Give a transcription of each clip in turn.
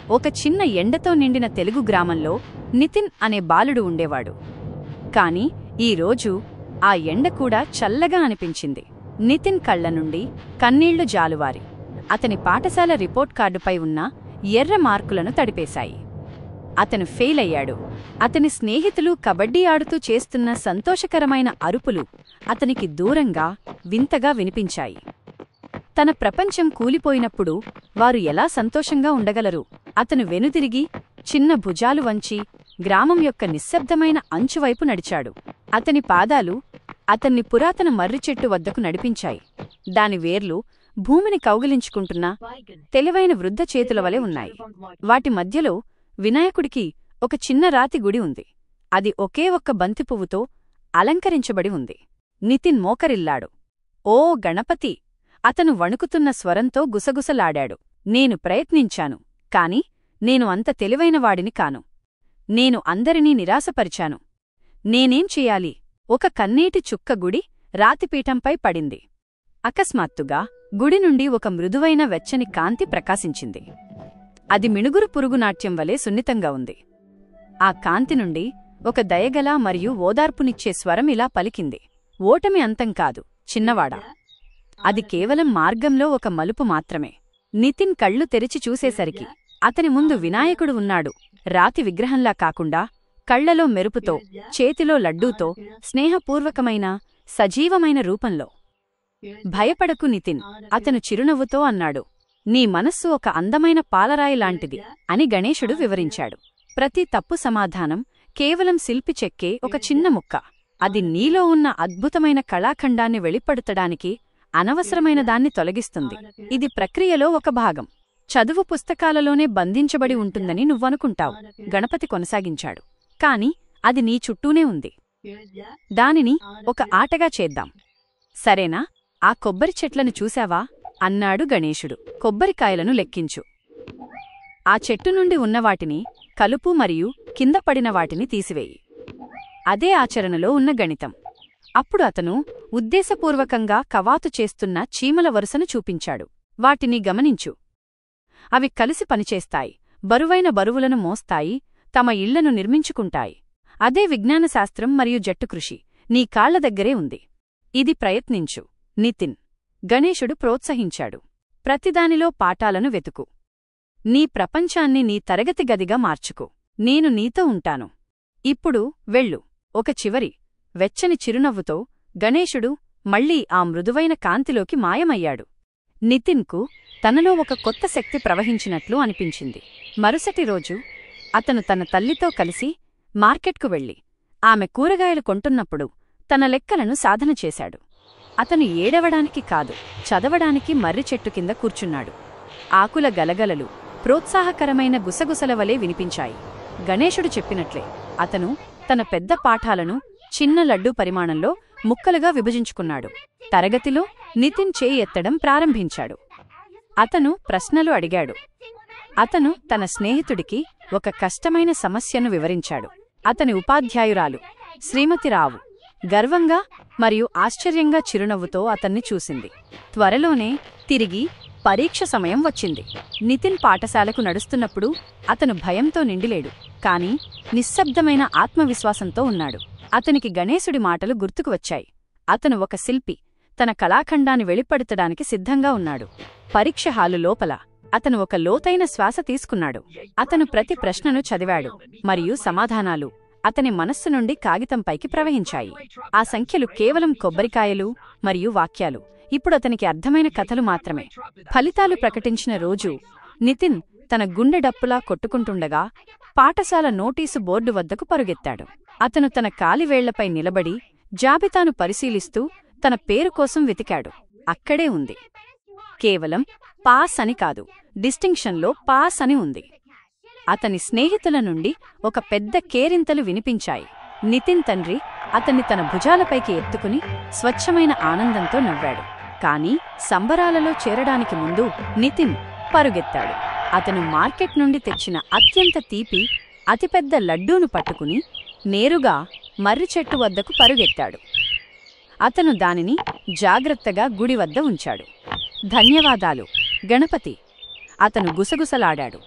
ఒక చిన్న ఎండతో నిండిన తెలుగు గ్రామంలో నితిన్ అనే బాలుడు ఉండేవాడు. కాని ఈరోజు ఆ ఎండ కూడా చల్లగా అనిపించింది. నితిన్ కళ్ల నుండి కన్నీళ్లు జాలువారి అతని పాఠశాల రిపోర్ట్ కార్డుపై ఉన్న ఎర్ర మార్కులను తడిపేశాయి. అతను ఫెయిల్ అయ్యాడు. అతని స్నేహితులు కబడ్డీ ఆడుతూ చేస్తున్న సంతోషకరమైన అరుపులు అతనికి దూరంగా వింతగా వినిపించాయి. తన ప్రపంచం కూలిపోయినప్పుడు వారు ఎలా సంతోషంగా ఉండగలరు? అతను వెనుదిరిగి చిన్న భుజాలు వంచి గ్రామం యొక్క నిశ్శబ్దమైన అంచువైపు నడిచాడు. అతని పాదాలు అతన్ని పురాతన మర్రిచెట్టు వద్దకు నడిపించాయి. దాని వేర్లు భూమిని కౌగిలించుకుంటున్న తెలివైన వృద్ధ చేతుల వలె ఉన్నాయి. వాటి మధ్యలో వినాయకుడికి ఒక చిన్న రాతి గుడి ఉంది. అది ఒకే ఒక్క బంతిపువ్వుతో అలంకరించబడి ఉంది. నితిన్ మోకరిల్లాడు. ఓ గణపతి! అతను వణుకుతున్న స్వరంతో గుసగుసలాడాడు. నేను ప్రయత్నించాను, కాని నేను అంత తెలివైనవాడిని కాను. నేను అందరినీ నిరాశపరిచాను. నేనేం చెయ్యాలి? ఒక కన్నీటి చుక్క గుడి రాతిపీఠంపై పడింది. అకస్మాత్తుగా గుడి నుండి ఒక మృదువైన వెచ్చని కాంతి ప్రకాశించింది. అది మిణుగురు పురుగునాట్యం వలె సున్నితంగా ఉంది. ఆ కాంతి నుండి ఒక దయగల మరియు ఓదార్పునిచ్చే స్వరం ఇలా పలికింది: ఓటమి అంతం కాదు చిన్నవాడా, అది కేవలం మార్గంలో ఒక మలుపు మాత్రమే. నితిన్ కళ్ళు తెరిచి చూసేసరికి అతని ముందు వినాయకుడు ఉన్నాడు. రాతి విగ్రహంలా కాకుండా కళ్లలో మెరుపుతో, చేతిలో లడ్డూతో, స్నేహపూర్వకమైన సజీవమైన రూపంలో. భయపడకు నితిన్, అతను చిరునవ్వుతో అన్నాడు. నీ మనస్సు ఒక అందమైన పాలరాయి లాంటిది అని గణేశుడు వివరించాడు. ప్రతి తప్పు సమాధానం కేవలం శిల్పి చెక్కే ఒక చిన్న ముక్క. అది నీలో ఉన్న అద్భుతమైన కళాఖండాన్ని వెళ్ళిపడుతడానికి అనవసరమైన దాన్ని తొలగిస్తుంది. ఇది ప్రక్రియలో ఒక భాగం. చదువు పుస్తకాలలోనే బంధించబడి ఉంటుందని నువ్వనుకుంటావు, గణపతి కొనసాగించాడు. కాని అది నీ చుట్టూనే ఉంది. దానిని ఒక ఆటగా చేద్దాం, సరేనా? ఆ కొబ్బరి చెట్లను చూశావా? అన్నాడు గణేశుడు. కొబ్బరికాయలను లెక్కించు. ఆ చెట్టు నుండి ఉన్నవాటిని కలుపు మరియు కింద పడిన వాటిని తీసివేయి. అదే ఆచరణలో ఉన్న గణితం. అప్పుడు అతను ఉద్దేశపూర్వకంగా కవాతు చేస్తున్న చీమల వరుసను చూపించాడు. వాటిని గమనించు. అవి కలిసి పనిచేస్తాయి, బరువైన బరువులను మోస్తాయి, తమ ఇళ్లను నిర్మించుకుంటాయి. అదే విజ్ఞానశాస్త్రం మరియు జట్టుకృషి నీ కాళ్ల దగ్గరే ఉంది. ఇది ప్రయత్నించు నితిన్, గణేశుడు ప్రోత్సహించాడు. ప్రతిదానిలో పాఠాలను వెతుకు. నీ ప్రపంచాన్ని నీ తరగతి గదిగా మార్చుకో. నేను నీతో ఉంటాను. ఇప్పుడు వెళ్ళు. ఒక చివరి వెచ్చని చిరునవ్వుతో గణేశుడు మళ్లీ ఆ మృదువైన కాంతిలోకి మాయమయ్యాడు. నితిన్కు తనలో ఒక కొత్త శక్తి ప్రవహించినట్లు అనిపించింది. మరుసటి రోజు అతను తన తల్లితో కలిసి మార్కెట్కు వెళ్లి ఆమె కూరగాయలు కొంటున్నప్పుడు తన లెక్కలను సాధన చేశాడు. అతను ఏడవడానికి కాదు, చదవడానికి మర్రి చెట్టు కింద కూర్చున్నాడు. ఆకుల గలగలలు ప్రోత్సాహకరమైన గుసగుసల వలె వినిపించాయి. గణేశుడు చెప్పినట్లే అతను తన పెద్ద పాఠాలను చిన్న లడ్డూ పరిమాణంలో ముక్కలుగా విభజించుకున్నాడు. తరగతిలో నితిన్ చేయి ఎత్తడం ప్రారంభించాడు. అతను ప్రశ్నలు అడిగాడు. అతను తన స్నేహితుడికి ఒక కష్టమైన సమస్యను వివరించాడు. అతని ఉపాధ్యాయురాలు శ్రీమతి రావు గర్వంగా మరియు ఆశ్చర్యంగా చిరునవ్వుతో అతన్ని చూసింది. త్వరలోనే తిరిగి పరీక్ష సమయం వచ్చింది. నితిన్ పాఠశాలకు నడుస్తున్నప్పుడు అతను భయంతో నిండిలేడు, కాని నిశ్శబ్దమైన ఆత్మవిశ్వాసంతో ఉన్నాడు. అతనికి గణేశుడి మాటలు గుర్తుకు వచ్చాయి. అతను ఒక శిల్పి, తన కళాఖండాన్ని వెళ్ళిపడతడానికి సిద్ధంగా ఉన్నాడు. పరీక్ష హాలు లోపల అతను ఒక లోతైన శ్వాస తీసుకున్నాడు. అతను ప్రతి ప్రశ్నను చదివాడు మరియు సమాధానాలు అతని మనస్సు నుండి కాగితంపైకి ప్రవహించాయి. ఆ సంఖ్యలు కేవలం కొబ్బరికాయలు మరియు వాక్యాలు. ఇప్పుడు అతనికి అర్థమైన కథలు మాత్రమే. ఫలితాలు ప్రకటించిన రోజు నితిన్ తన గుండె డప్పులా కొట్టుకుంటుండగా పాఠశాల నోటీసు బోర్డు వద్దకు పరుగెత్తాడు. అతను తన కాలివేళ్లపై నిలబడి జాబితాను పరిశీలిస్తూ తన పేరు కోసం వెతికాడు. అక్కడే ఉంది. కేవలం పాస్ అని కాదు, డిస్టింక్షన్లో పాస్ అని ఉంది. అతని స్నేహితుల నుండి ఒక పెద్ద కేరింతలు వినిపించాయి. నితిన్ తండ్రి అతన్ని తన భుజాలపైకి ఎత్తుకుని స్వచ్ఛమైన ఆనందంతో నవ్వాడు. కాని సంబరాలలో చేరడానికి ముందు నితిన్ పరుగెత్తాడు. అతను మార్కెట్ నుండి తెచ్చిన అత్యంత తీపి అతిపెద్ద లడ్డూను పట్టుకుని నేరుగా మర్రి చెట్టు వద్దకు పరుగెత్తాడు. అతను దానిని జాగ్రత్తగా గుడి వద్ద ఉంచాడు. ధన్యవాదాలు గణపతి, అతను గుసగుసలాడాడు.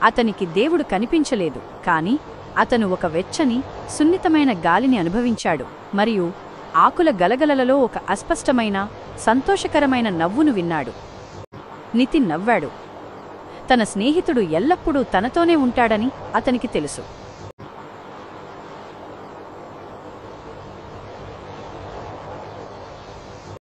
అతనికి దేవుడు కనిపించలేదు, కాని అతను ఒక వెచ్చని, సున్నితమైన గాలిని అనుభవించాడు మరియు ఆకుల గలగలలలో ఒక అస్పష్టమైన, సంతోషకరమైన నవ్వును విన్నాడు. నితిన్ నవ్వాడు. తన స్నేహితుడు ఎల్లప్పుడూ తనతోనే ఉంటాడని అతనికి తెలుసు.